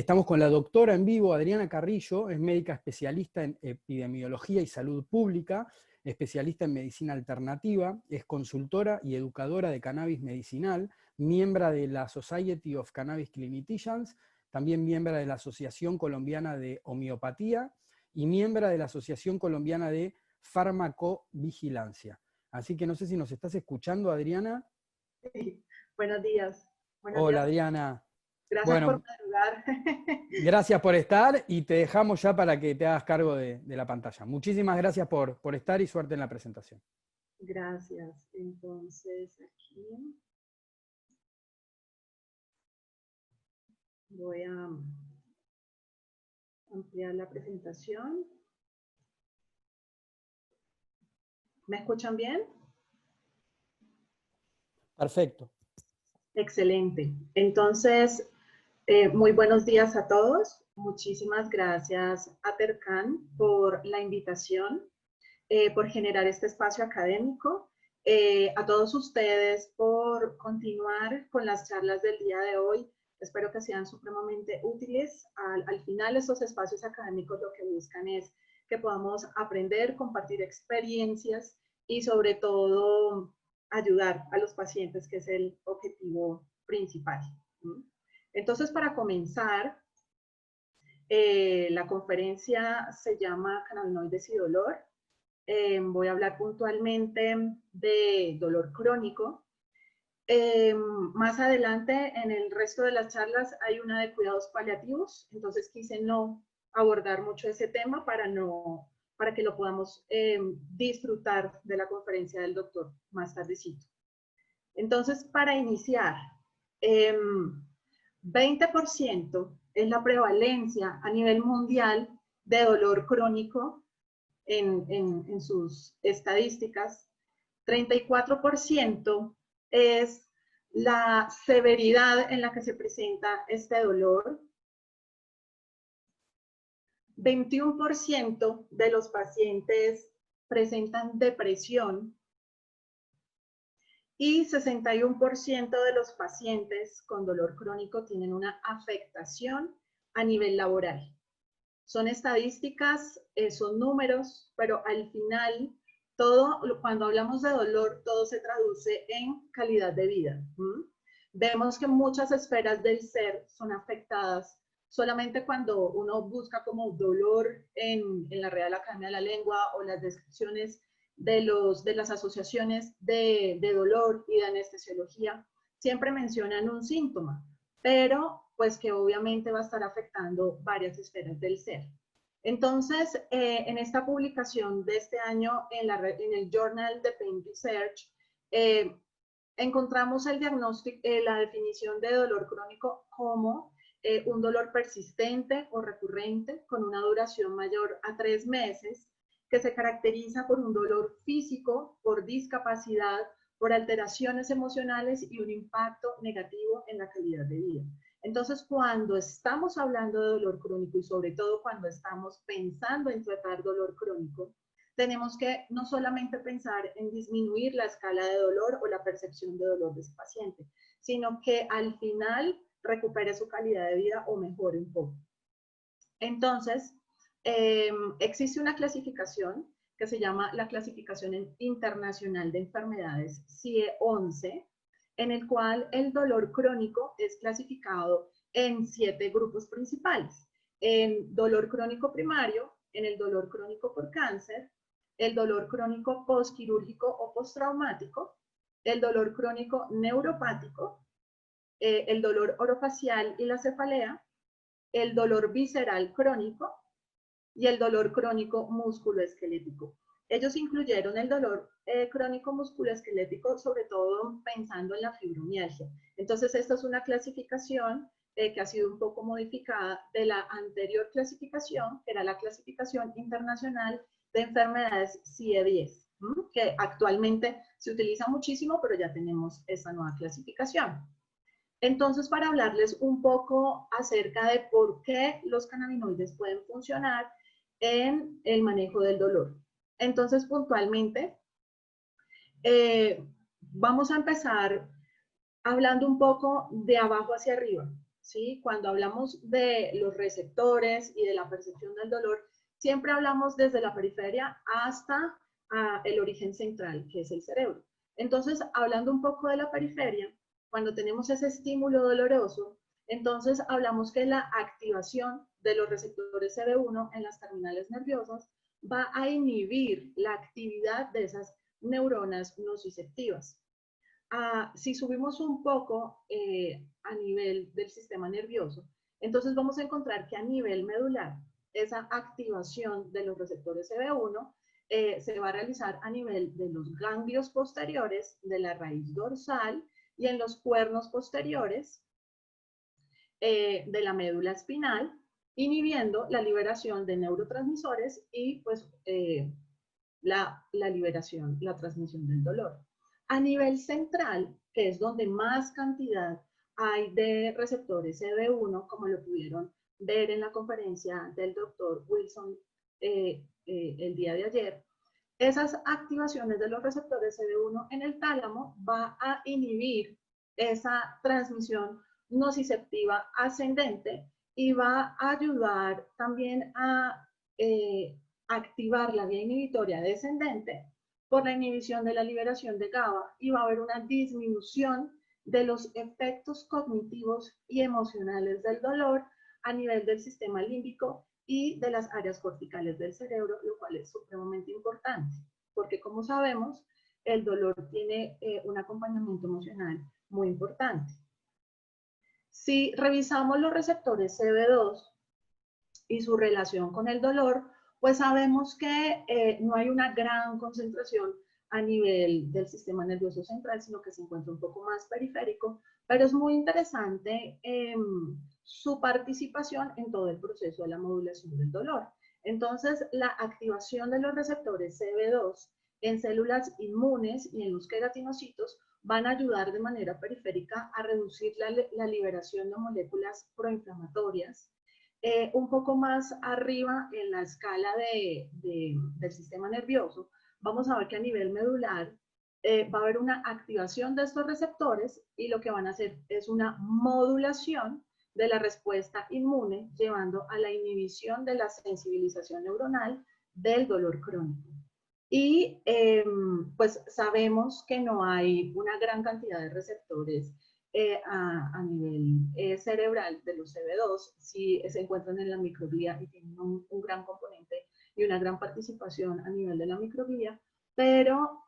Estamos con la doctora en vivo, Adriana Carrillo, es médica especialista en epidemiología y salud pública, especialista en medicina alternativa, es consultora y educadora de cannabis medicinal, miembro de la Society of Cannabis Clinicians, también miembro de la Asociación Colombiana de Homeopatía y miembro de la Asociación Colombiana de Farmacovigilancia. Así que no sé si nos estás escuchando, Adriana. Sí. Buenos días. Buenos Hola, días. Adriana. Gracias por Bueno, madrugar. gracias por estar y te dejamos ya para que te hagas cargo de la pantalla. Muchísimas gracias por estar y suerte en la presentación. Gracias. Entonces, aquí voy a ampliar la presentación. ¿Me escuchan bien? Perfecto. Excelente. Entonces, muy buenos días a todos. Muchísimas gracias a Tercan por la invitación, por generar este espacio académico. A todos ustedes por continuar con las charlas del día de hoy. Espero que sean supremamente útiles. Al final, estos espacios académicos lo que buscan es que podamos aprender, compartir experiencias y sobre todo ayudar a los pacientes, que es el objetivo principal. Entonces, para comenzar, la conferencia se llama Cannabinoides y Dolor. Voy a hablar puntualmente de dolor crónico. Más adelante, en el resto de las charlas, hay una de cuidados paliativos, entonces quise no abordar mucho ese tema para que lo podamos disfrutar de la conferencia del doctor más tardecito. Entonces, para iniciar, 20% es la prevalencia a nivel mundial de dolor crónico en sus estadísticas. 34% es la severidad en la que se presenta este dolor. 21% de los pacientes presentan depresión y 61% de los pacientes con dolor crónico tienen una afectación a nivel laboral. Son estadísticas, son números, pero al final, cuando hablamos de dolor, todo se traduce en calidad de vida. Vemos que muchas esferas del ser son afectadas solamente cuando uno busca como dolor en la Real Academia de la Lengua o las descripciones de las asociaciones de dolor y de anestesiología, siempre mencionan un síntoma, pero pues que obviamente va a estar afectando varias esferas del ser. Entonces, en esta publicación de este año en el Journal de Pain Research, encontramos el diagnóstico, la definición de dolor crónico como un dolor persistente o recurrente con una duración mayor a 3 meses, que se caracteriza por un dolor físico, por discapacidad, por alteraciones emocionales y un impacto negativo en la calidad de vida. Entonces, cuando estamos hablando de dolor crónico y sobre todo cuando estamos pensando en tratar dolor crónico, tenemos que no solamente pensar en disminuir la escala de dolor o la percepción de dolor de ese paciente, sino que al final recupere su calidad de vida o mejore un poco. Entonces, existe una clasificación que se llama la Clasificación Internacional de Enfermedades CIE-11, en el cual el dolor crónico es clasificado en 7 grupos principales. En dolor crónico primario, en el dolor crónico por cáncer, el dolor crónico postquirúrgico o postraumático, el dolor crónico neuropático, el dolor orofacial y la cefalea, el dolor visceral crónico y el dolor crónico musculoesquelético. Ellos incluyeron el dolor crónico musculoesquelético, sobre todo pensando en la fibromialgia. Entonces, esta es una clasificación que ha sido un poco modificada de la anterior clasificación, que era la Clasificación Internacional de Enfermedades CIE-10, que actualmente se utiliza muchísimo, pero ya tenemos esta nueva clasificación. Entonces, para hablarles un poco acerca de por qué los cannabinoides pueden funcionar en el manejo del dolor. Entonces, puntualmente, vamos a empezar hablando un poco de abajo hacia arriba. ¿sí? Cuando hablamos de los receptores y de la percepción del dolor, siempre hablamos desde la periferia hasta el origen central, que es el cerebro. Entonces, hablando un poco de la periferia, cuando tenemos ese estímulo doloroso, entonces hablamos que la activación de los receptores CB1 en las terminales nerviosas va a inhibir la actividad de esas neuronas nociceptivas. Si subimos un poco a nivel del sistema nervioso, entonces vamos a encontrar que a nivel medular, esa activación de los receptores CB1 se va a realizar a nivel de los ganglios posteriores, de la raíz dorsal y en los cuernos posteriores de la médula espinal, inhibiendo la liberación de neurotransmisores y pues la liberación, la transmisión del dolor. A nivel central, que es donde más cantidad hay de receptores CB1, como lo pudieron ver en la conferencia del doctor Wilson el día de ayer, esas activaciones de los receptores CB1 en el tálamo va a inhibir esa transmisión nociceptiva ascendente y va a ayudar también a activar la vía inhibitoria descendente por la inhibición de la liberación de GABA y va a haber una disminución de los efectos cognitivos y emocionales del dolor a nivel del sistema límbico y de las áreas corticales del cerebro, lo cual es supremamente importante, porque como sabemos, el dolor tiene un acompañamiento emocional muy importante. Si revisamos los receptores CB2 y su relación con el dolor, pues sabemos que no hay una gran concentración a nivel del sistema nervioso central, sino que se encuentra un poco más periférico, pero es muy interesante su participación en todo el proceso de la modulación del dolor. Entonces, la activación de los receptores CB2 en células inmunes y en los queratinocitos van a ayudar de manera periférica a reducir la liberación de moléculas proinflamatorias. Un poco más arriba en la escala del sistema nervioso, vamos a ver que a nivel medular va a haber una activación de estos receptores y lo que van a hacer es una modulación de la respuesta inmune, llevando a la inhibición de la sensibilización neuronal del dolor crónico. Y pues sabemos que no hay una gran cantidad de receptores a nivel cerebral de los CB2, si se encuentran en la microglía y tienen un gran componente y una gran participación a nivel de la microglía, pero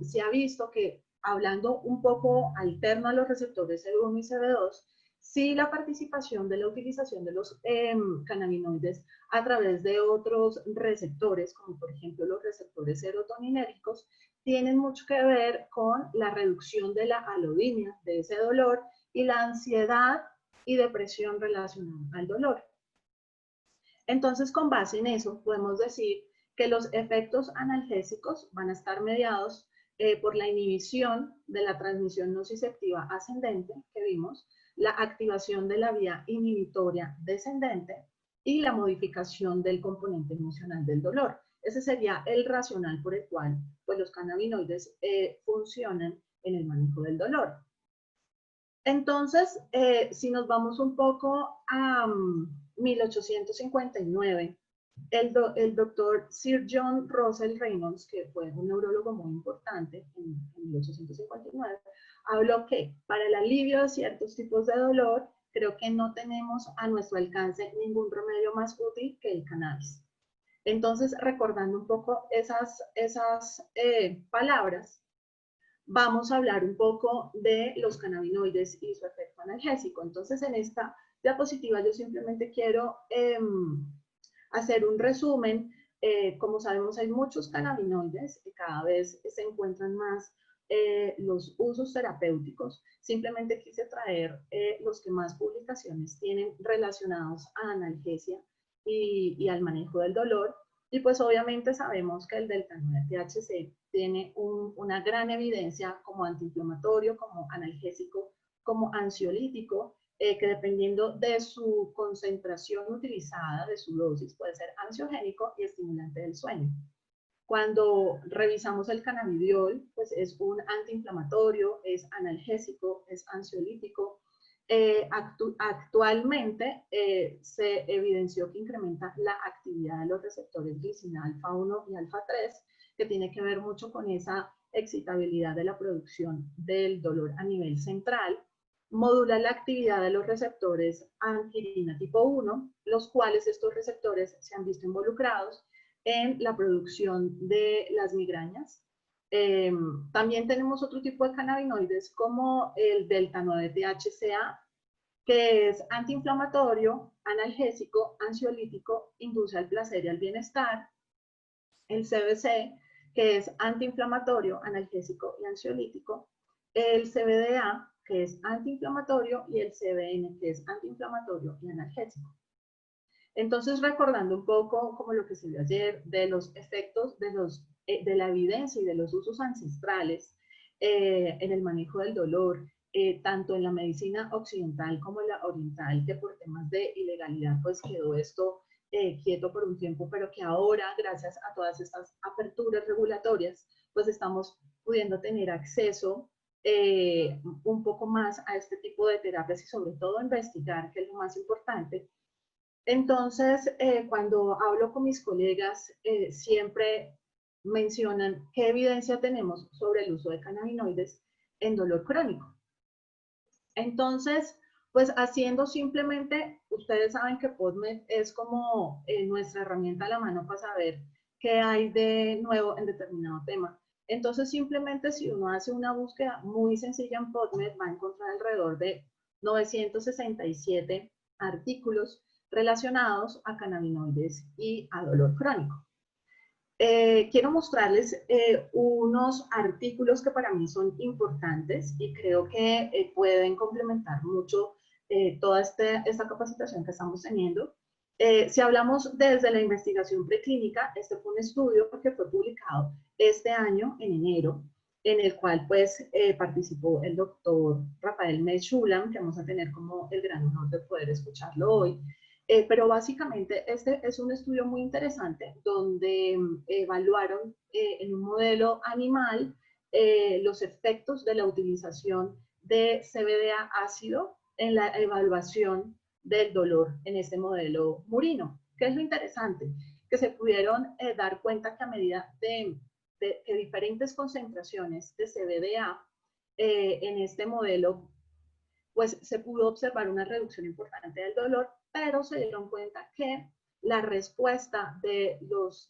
se ha visto que hablando un poco alterno a los receptores CB1 y CB2, sí la participación de la utilización de los cannabinoides a través de otros receptores, como por ejemplo los receptores serotoninérgicos, tienen mucho que ver con la reducción de la alodinia, de ese dolor, y la ansiedad y depresión relacionada al dolor. Entonces, con base en eso, podemos decir que los efectos analgésicos van a estar mediados por la inhibición de la transmisión nociceptiva ascendente que vimos, la activación de la vía inhibitoria descendente y la modificación del componente emocional del dolor. Ese sería el racional por el cual pues, los cannabinoides funcionan en el manejo del dolor. Entonces, si nos vamos un poco a 1859, el doctor Sir John Russell Reynolds, que fue un neurólogo muy importante en 1859, habló que para el alivio de ciertos tipos de dolor, creo que no tenemos a nuestro alcance ningún remedio más útil que el cannabis. Entonces, recordando un poco esas palabras, vamos a hablar un poco de los cannabinoides y su efecto analgésico. Entonces, en esta diapositiva yo simplemente quiero hacer un resumen. Como sabemos, hay muchos cannabinoides y cada vez se encuentran más los usos terapéuticos. Simplemente quise traer los que más publicaciones tienen relacionados a analgesia y al manejo del dolor. Y pues obviamente sabemos que el delta-9-THC tiene una gran evidencia como antiinflamatorio, como analgésico, como ansiolítico, que dependiendo de su concentración utilizada, de su dosis, puede ser ansiogénico y estimulante del sueño. Cuando revisamos el cannabidiol, pues es un antiinflamatorio, es analgésico, es ansiolítico, actualmente se evidenció que incrementa la actividad de los receptores glicina alfa 1 y alfa 3, que tiene que ver mucho con esa excitabilidad de la producción del dolor a nivel central. Modula la actividad de los receptores angiolina tipo 1, los cuales estos receptores se han visto involucrados en la producción de las migrañas. También tenemos otro tipo de cannabinoides como el delta 9-THCA, que es antiinflamatorio, analgésico, ansiolítico, induce al placer y al bienestar. El CBC, que es antiinflamatorio, analgésico y ansiolítico. El CBDA, que es antiinflamatorio, y el CBN, que es antiinflamatorio y analgésico. Entonces, recordando un poco como lo que se vio ayer de los efectos de la evidencia y de los usos ancestrales en el manejo del dolor, tanto en la medicina occidental como en la oriental, que por temas de ilegalidad pues quedó esto quieto por un tiempo, pero que ahora, gracias a todas estas aperturas regulatorias, pues estamos pudiendo tener acceso un poco más a este tipo de terapias y sobre todo investigar, que es lo más importante. Entonces, cuando hablo con mis colegas, siempre mencionan qué evidencia tenemos sobre el uso de cannabinoides en dolor crónico. Entonces, pues haciendo simplemente, ustedes saben que PubMed es como nuestra herramienta a la mano para saber qué hay de nuevo en determinado tema. Entonces, simplemente si uno hace una búsqueda muy sencilla en PubMed, va a encontrar alrededor de 967 artículos relacionados a cannabinoides y a dolor crónico. Quiero mostrarles unos artículos que para mí son importantes y creo que pueden complementar mucho toda esta capacitación que estamos teniendo. Si hablamos desde la investigación preclínica, este fue un estudio que fue publicado este año, en enero, en el cual pues participó el doctor Rafael Mesh-Shulam, que vamos a tener como el gran honor de poder escucharlo hoy. Pero básicamente este es un estudio muy interesante donde evaluaron en un modelo animal los efectos de la utilización de CBDA ácido en la evaluación del dolor en este modelo murino. ¿Qué es lo interesante? Que se pudieron dar cuenta que a medida de diferentes concentraciones de CBDA en este modelo, pues se pudo observar una reducción importante del dolor, pero se dieron cuenta que la respuesta de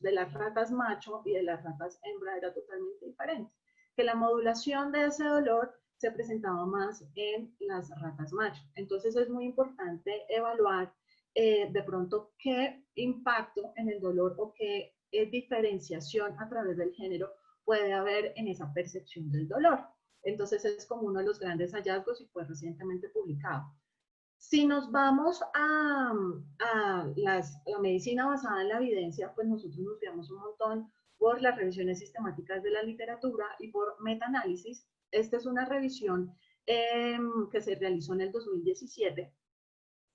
las ratas macho y de las ratas hembra era totalmente diferente, que la modulación de ese dolor se presentaba más en las ratas macho. Entonces es muy importante evaluar de pronto qué impacto en el dolor o qué diferenciación a través del género puede haber en esa percepción del dolor. Entonces es como uno de los grandes hallazgos y fue recientemente publicado. Si nos vamos a la medicina basada en la evidencia, pues nosotros nos guiamos un montón por las revisiones sistemáticas de la literatura y por metaanálisis. Esta es una revisión que se realizó en el 2017,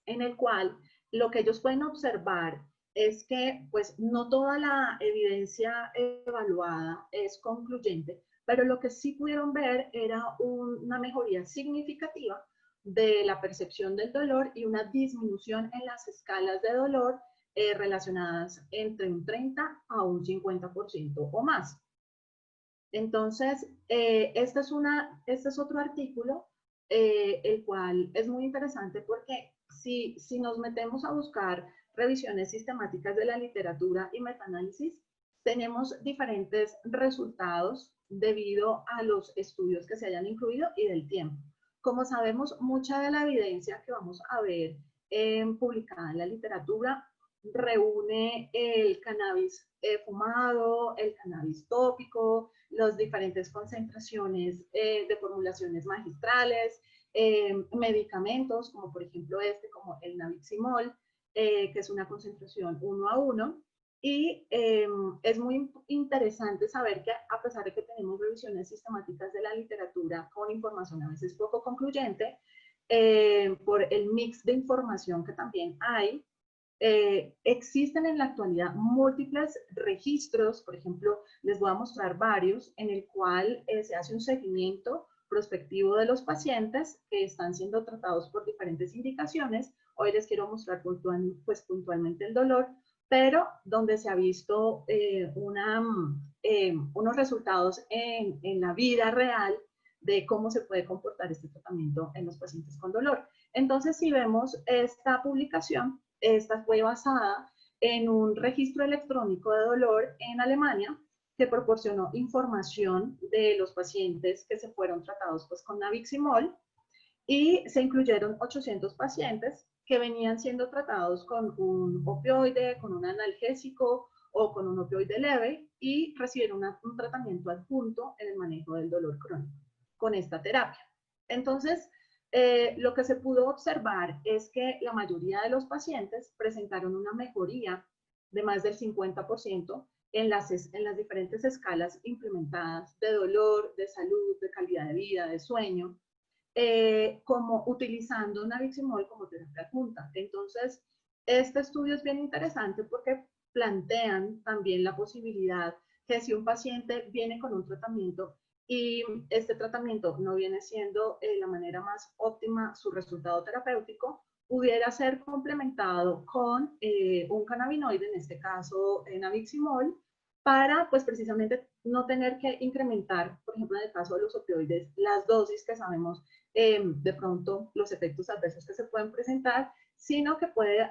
en el cual lo que ellos pueden observar es que pues no toda la evidencia evaluada es concluyente, pero lo que sí pudieron ver era una mejoría significativa de la percepción del dolor y una disminución en las escalas de dolor relacionadas entre un 30 a un 50% o más. Entonces, este es otro artículo, el cual es muy interesante porque si nos metemos a buscar revisiones sistemáticas de la literatura y metaanálisis, tenemos diferentes resultados debido a los estudios que se hayan incluido y del tiempo. Como sabemos, mucha de la evidencia que vamos a ver publicada en la literatura reúne el cannabis fumado, el cannabis tópico, las diferentes concentraciones de formulaciones magistrales, medicamentos como por ejemplo como el nabiximol, que es una concentración 1:1, y es muy interesante saber que a pesar de que tenemos revisiones sistemáticas de la literatura con información a veces poco concluyente, por el mix de información que también hay, existen en la actualidad múltiples registros. Por ejemplo, les voy a mostrar varios en el cual se hace un seguimiento prospectivo de los pacientes que están siendo tratados por diferentes indicaciones. Hoy les quiero mostrar puntualmente el dolor, pero donde se ha visto unos resultados en la vida real de cómo se puede comportar este tratamiento en los pacientes con dolor. Entonces, si vemos esta publicación, esta fue basada en un registro electrónico de dolor en Alemania que proporcionó información de los pacientes que se fueron tratados pues, con nabiximol, y se incluyeron 800 pacientes que venían siendo tratados con un opioide, con un analgésico o con un opioide leve, y recibieron un tratamiento adjunto en el manejo del dolor crónico con esta terapia. Entonces, lo que se pudo observar es que la mayoría de los pacientes presentaron una mejoría de más del 50% en las diferentes escalas implementadas de dolor, de salud, de calidad de vida, de sueño, como utilizando nabiximol como terapia adjunta. Entonces, este estudio es bien interesante porque plantean también la posibilidad que si un paciente viene con un tratamiento y este tratamiento no viene siendo la manera más óptima su resultado terapéutico, pudiera ser complementado con un cannabinoide, en este caso nabiximol, para pues precisamente no tener que incrementar, por ejemplo en el caso de los opioides, las dosis que sabemos de pronto los efectos adversos que se pueden presentar, sino que puede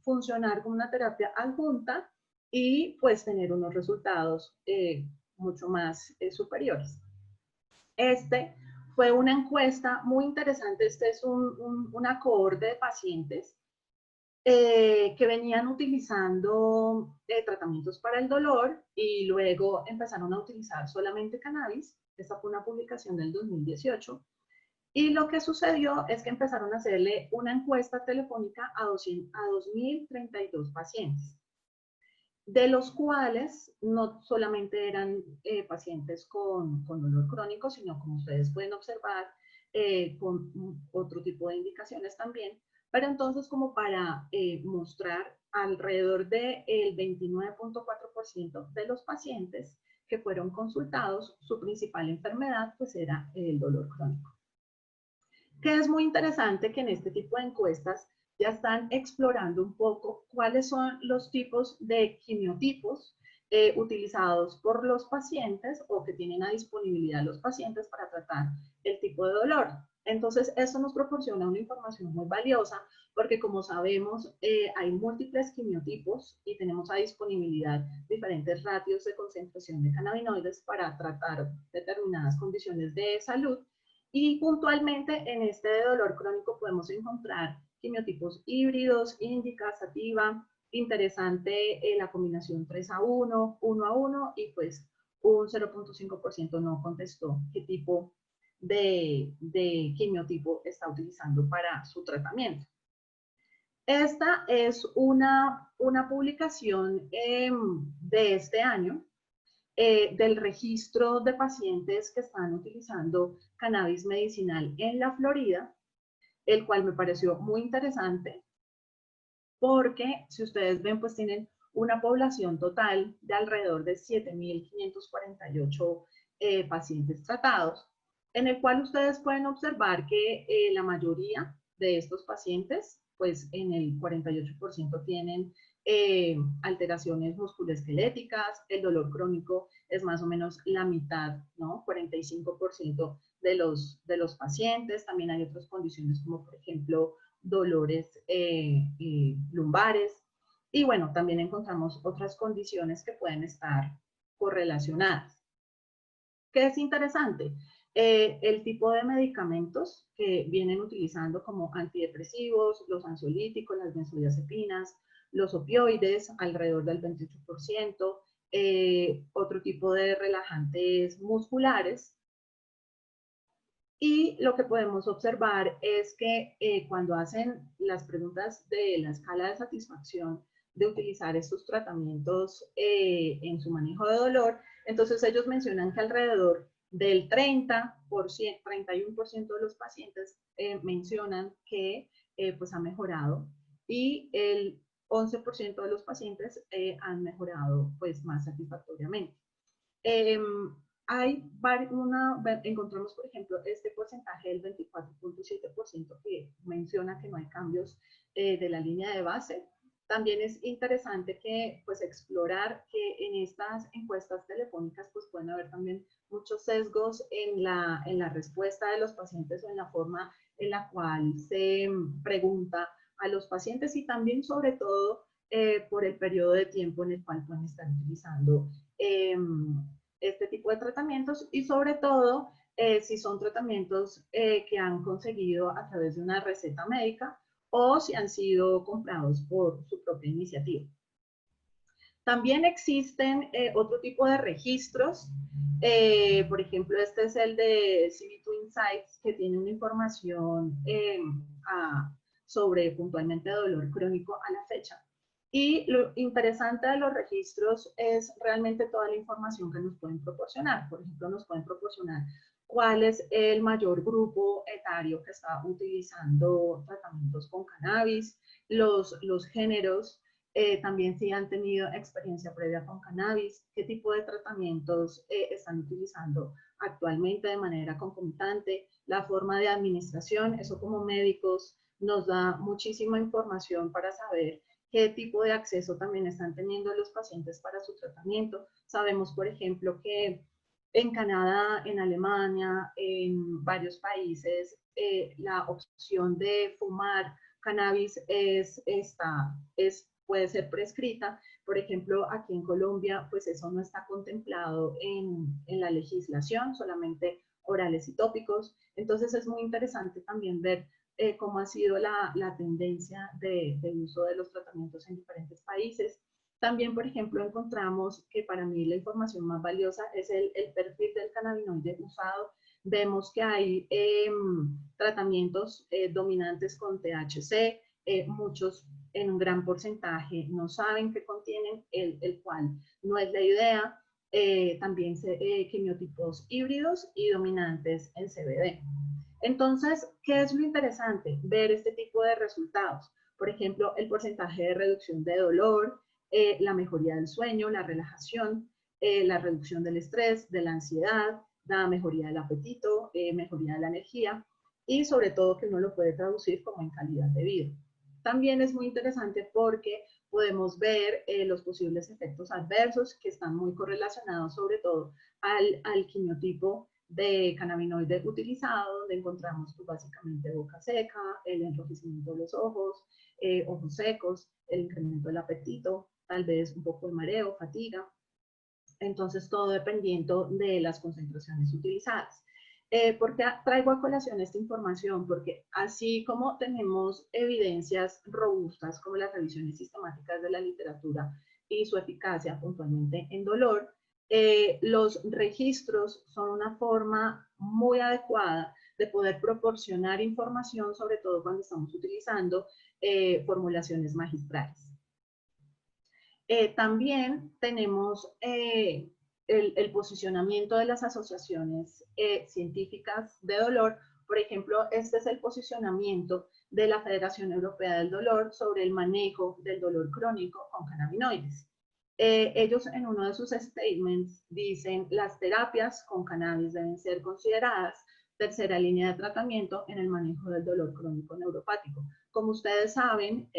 funcionar como una terapia adjunta y pues tener unos resultados mucho más superiores. Este fue una encuesta muy interesante. Este es una cohorte de pacientes que venían utilizando tratamientos para el dolor y luego empezaron a utilizar solamente cannabis. Esta fue una publicación del 2018. Y lo que sucedió es que empezaron a hacerle una encuesta telefónica a 2.032 pacientes, de los cuales no solamente eran pacientes con dolor crónico, sino como ustedes pueden observar, con otro tipo de indicaciones también. Pero entonces, como para mostrar, alrededor del 29.4% de los pacientes que fueron consultados, su principal enfermedad pues era el dolor crónico. Que es muy interesante que en este tipo de encuestas ya están explorando un poco cuáles son los tipos de quimiotipos utilizados por los pacientes o que tienen a disponibilidad los pacientes para tratar el tipo de dolor. Entonces, esto nos proporciona una información muy valiosa porque, como sabemos, hay múltiples quimiotipos y tenemos a disponibilidad diferentes ratios de concentración de cannabinoides para tratar determinadas condiciones de salud. Y puntualmente en este dolor crónico podemos encontrar quimiotipos híbridos, índica, sativa, interesante la combinación 3-1, 1-1, y pues un 0.5% no contestó qué tipo de quimiotipo está utilizando para su tratamiento. Esta es una publicación de este año del registro de pacientes que están utilizando cannabis medicinal en la Florida, el cual me pareció muy interesante porque, si ustedes ven, pues tienen una población total de alrededor de 7.548 pacientes tratados, en el cual ustedes pueden observar que la mayoría de estos pacientes, pues en el 48% tienen alteraciones musculoesqueléticas. El dolor crónico es más o menos la mitad, ¿no? 45% de los pacientes. También hay otras condiciones como, por ejemplo, dolores lumbares. Y bueno, también encontramos otras condiciones que pueden estar correlacionadas. ¿Qué es interesante? El tipo de medicamentos que vienen utilizando como antidepresivos, los ansiolíticos, las benzodiazepinas, los opioides, alrededor del 28%, otro tipo de relajantes musculares. Y lo que podemos observar es que cuando hacen las preguntas de la escala de satisfacción de utilizar estos tratamientos en su manejo de dolor, entonces ellos mencionan que alrededor del 31% de los pacientes mencionan que pues ha mejorado, y el 11% de los pacientes han mejorado pues más satisfactoriamente. encontramos, por ejemplo, este porcentaje del 24.7% que menciona que no hay cambios de la línea de base. También es interesante que, pues, explorar que en estas encuestas telefónicas pues, pueden haber también muchos sesgos en la respuesta de los pacientes o en la forma en la cual se pregunta a los pacientes y también, sobre todo, por el periodo de tiempo en el cual pueden estar utilizando este tipo de tratamientos y, sobre todo, si son tratamientos que han conseguido a través de una receta médica o si han sido comprados por su propia iniciativa. También existen otro tipo de registros. Por ejemplo, este es el de CV2 Insights, que tiene una información sobre puntualmente dolor crónico a la fecha. Y lo interesante de los registros es realmente toda la información que nos pueden proporcionar. Por ejemplo, nos pueden proporcionar cuál es el mayor grupo etario que está utilizando tratamientos con cannabis, los géneros, también si han tenido experiencia previa con cannabis, qué tipo de tratamientos están utilizando actualmente de manera concomitante, la forma de administración. Eso, como médicos, nos da muchísima información para saber qué tipo de acceso también están teniendo los pacientes para su tratamiento. Sabemos, por ejemplo, que en Canadá, en Alemania, en varios países, la opción de fumar cannabis puede ser prescrita. Por ejemplo, aquí en Colombia, pues eso no está contemplado en la legislación, solamente orales y tópicos. Entonces es muy interesante también ver cómo ha sido la tendencia de uso de los tratamientos en diferentes países. También, por ejemplo, encontramos que para mí la información más valiosa es el perfil del cannabinoide usado. Vemos que hay tratamientos dominantes con THC, muchos en un gran porcentaje no saben qué contienen, el cual no es la idea. También quimiotipos híbridos y dominantes en CBD. Entonces, ¿qué es lo interesante? Ver este tipo de resultados. Por ejemplo, el porcentaje de reducción de dolor, la mejoría del sueño, la relajación, la reducción del estrés, de la ansiedad, la mejoría del apetito, mejoría de la energía y, sobre todo, que uno lo puede traducir como en calidad de vida. También es muy interesante porque podemos ver los posibles efectos adversos que están muy correlacionados sobre todo al quimiotipo de cannabinoide utilizado, donde encontramos pues, básicamente boca seca, el enrojecimiento de los ojos, ojos secos, el incremento del apetito, tal vez un poco de mareo, fatiga. Entonces, todo dependiendo de las concentraciones utilizadas. ¿Por qué traigo a colación esta información? Porque así como tenemos evidencias robustas como las revisiones sistemáticas de la literatura y su eficacia puntualmente en dolor, los registros son una forma muy adecuada de poder proporcionar información, sobre todo cuando estamos utilizando formulaciones magistrales. También tenemos el posicionamiento de las asociaciones científicas de dolor. Por ejemplo, este es el posicionamiento de la Federación Europea del Dolor sobre el manejo del dolor crónico con cannabinoides. Ellos en uno de sus statements dicen: las terapias con cannabis deben ser consideradas tercera línea de tratamiento en el manejo del dolor crónico neuropático. Como ustedes saben,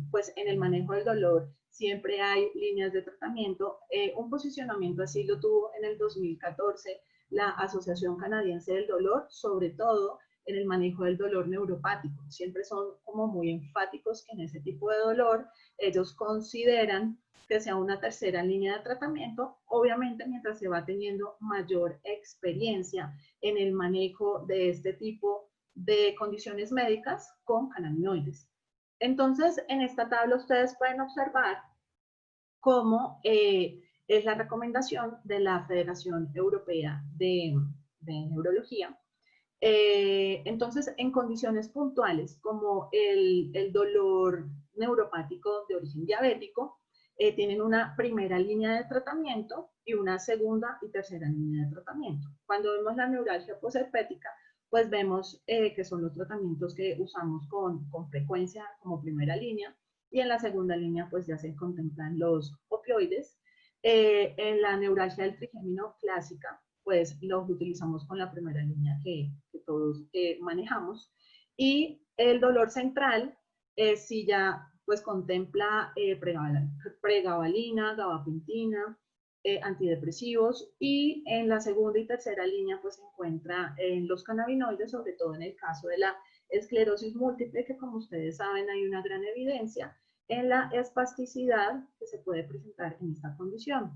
pues en el manejo del dolor siempre hay líneas de tratamiento. Un posicionamiento así lo tuvo en el 2014 la Asociación Canadiense del Dolor, sobre todo en el manejo del dolor neuropático. Siempre son como muy enfáticos que en ese tipo de dolor ellos consideran que sea una tercera línea de tratamiento, obviamente mientras se va teniendo mayor experiencia en el manejo de este tipo de condiciones médicas con cannabinoides. Entonces, en esta tabla ustedes pueden observar cómo es la recomendación de la Federación Europea de Neurología. Entonces, en condiciones puntuales como el dolor neuropático de origen diabético, tienen una primera línea de tratamiento y una segunda y tercera línea de tratamiento. Cuando vemos la neuralgia posherpética, pues vemos que son los tratamientos que usamos con frecuencia como primera línea, y en la segunda línea pues ya se contemplan los opioides. En la neuralgia del trigémino clásica pues los utilizamos con la primera línea que todos manejamos. Y el dolor central, si ya pues contempla pregabalina, gabapentina, antidepresivos, y en la segunda y tercera línea pues se encuentra en los cannabinoides, sobre todo en el caso de la esclerosis múltiple, que como ustedes saben hay una gran evidencia en la espasticidad que se puede presentar en esta condición.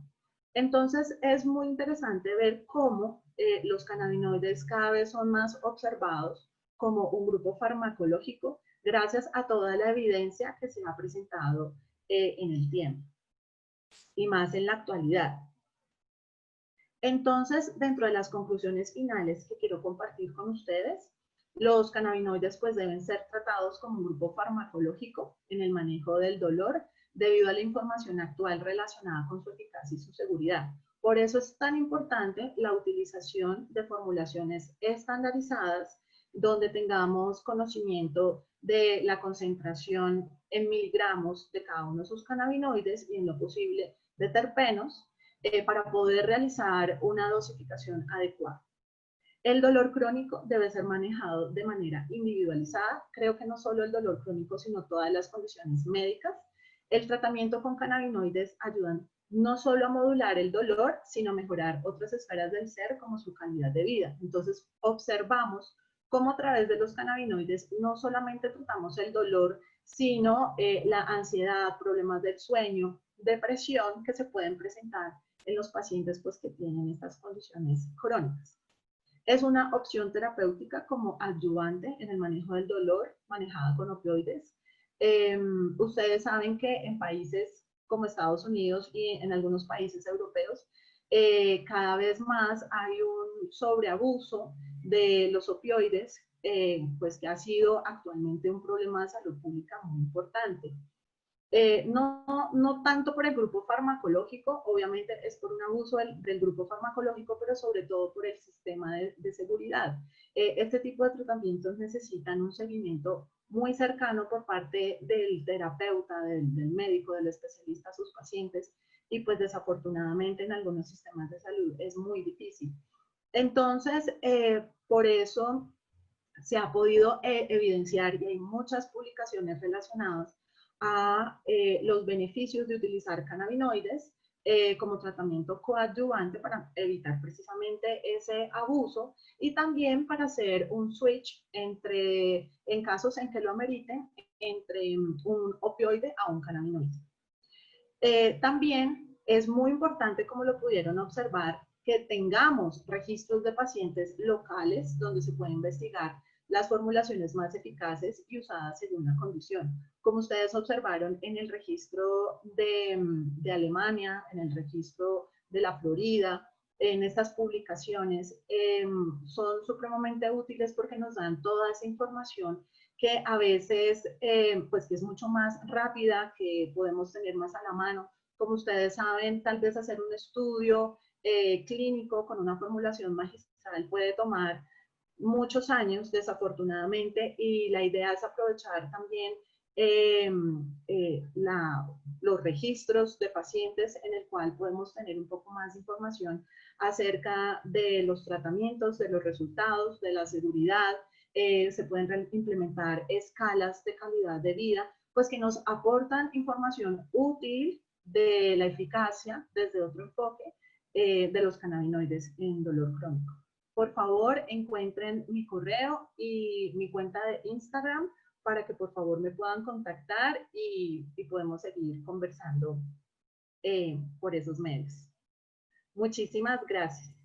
Entonces es muy interesante ver cómo los cannabinoides cada vez son más observados como un grupo farmacológico gracias a toda la evidencia que se ha presentado en el tiempo y más en la actualidad. Entonces, dentro de las conclusiones finales que quiero compartir con ustedes, los cannabinoides pues deben ser tratados como un grupo farmacológico en el manejo del dolor debido a la información actual relacionada con su eficacia y su seguridad. Por eso es tan importante la utilización de formulaciones estandarizadas donde tengamos conocimiento de la concentración en miligramos de cada uno de sus cannabinoides y en lo posible de terpenos para poder realizar una dosificación adecuada. El dolor crónico debe ser manejado de manera individualizada. Creo que no solo el dolor crónico, sino todas las condiciones médicas. El tratamiento con cannabinoides ayudan no solo a modular el dolor, sino a mejorar otras esferas del ser como su calidad de vida. Entonces, observamos cómo a través de los cannabinoides no solamente tratamos el dolor, sino la ansiedad, problemas del sueño, depresión que se pueden presentar en los pacientes pues, que tienen estas condiciones crónicas. Es una opción terapéutica como adyuvante en el manejo del dolor, manejada con opioides. Ustedes saben que en países como Estados Unidos y en algunos países europeos, cada vez más hay un sobreabuso de los opioides, pues que ha sido actualmente un problema de salud pública muy importante. No tanto por el grupo farmacológico, obviamente es por un abuso del grupo farmacológico, pero sobre todo por el sistema de seguridad. Este tipo de tratamientos necesitan un seguimiento muy cercano por parte del terapeuta, del médico, del especialista a sus pacientes, y pues desafortunadamente en algunos sistemas de salud es muy difícil. Entonces, por eso se ha podido evidenciar, y hay muchas publicaciones relacionadas a los beneficios de utilizar cannabinoides como tratamiento coadyuvante para evitar precisamente ese abuso y también para hacer un switch entre, en casos en que lo ameriten, entre un opioide a un cannabinoide. También es muy importante, como lo pudieron observar, que tengamos registros de pacientes locales donde se puede investigar las formulaciones más eficaces y usadas según la condición. Como ustedes observaron en el registro de Alemania, en el registro de la Florida, en estas publicaciones, son supremamente útiles porque nos dan toda esa información que a veces pues que es mucho más rápida, que podemos tener más a la mano. Como ustedes saben, tal vez hacer un estudio clínico con una formulación magistral puede tomar muchos años, desafortunadamente, y la idea es aprovechar también los registros de pacientes en el cual podemos tener un poco más de información acerca de los tratamientos, de los resultados, de la seguridad. Se pueden implementar escalas de calidad de vida, pues que nos aportan información útil de la eficacia desde otro enfoque de los cannabinoides en dolor crónico. Por favor, encuentren mi correo y mi cuenta de Instagram para que por favor me puedan contactar y podemos seguir conversando por esos medios. Muchísimas gracias.